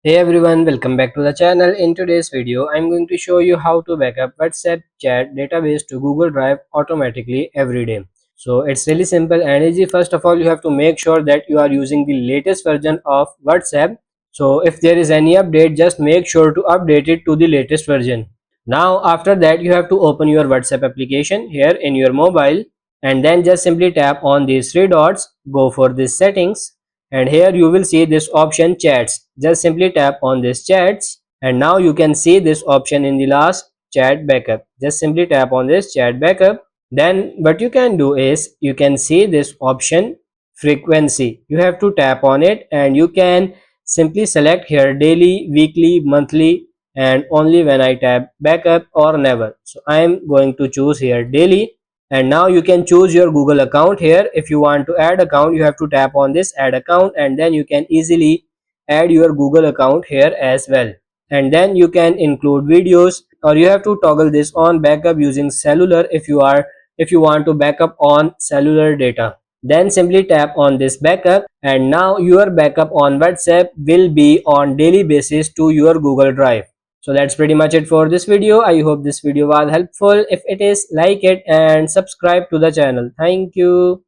Hey everyone, welcome back to the channel. In today's video, I'm going to show you how to backup WhatsApp chat database to Google Drive automatically every day. So it's really simple and easy. First of all, you have to make sure that you are using the latest version of WhatsApp. So if there is any update, just make sure to update it to the latest version. Now after that, you have to open your WhatsApp application here in your mobile and then just simply tap on these three dots, go for this settings, and here you will see this option chats. Just simply tap on this chats and now you can see this option in the last chat backup. Just simply tap on this chat backup. Then what you can do is you can see this option frequency. You have to tap on it and you can simply select here daily, weekly, monthly, and only when I tap backup or never. So I am going to choose here daily, and now you can choose your Google account here. If you want to add account, you have to tap on this add account and then you can easily add your Google account here as well. And then you can include videos, or you have to toggle this on backup using cellular if you want to backup on cellular data. Then simply tap on this backup and now your backup on WhatsApp will be on daily basis to your Google Drive. So that's pretty much it for this video. I hope this video was helpful. If it is, like it and subscribe to the channel. Thank you.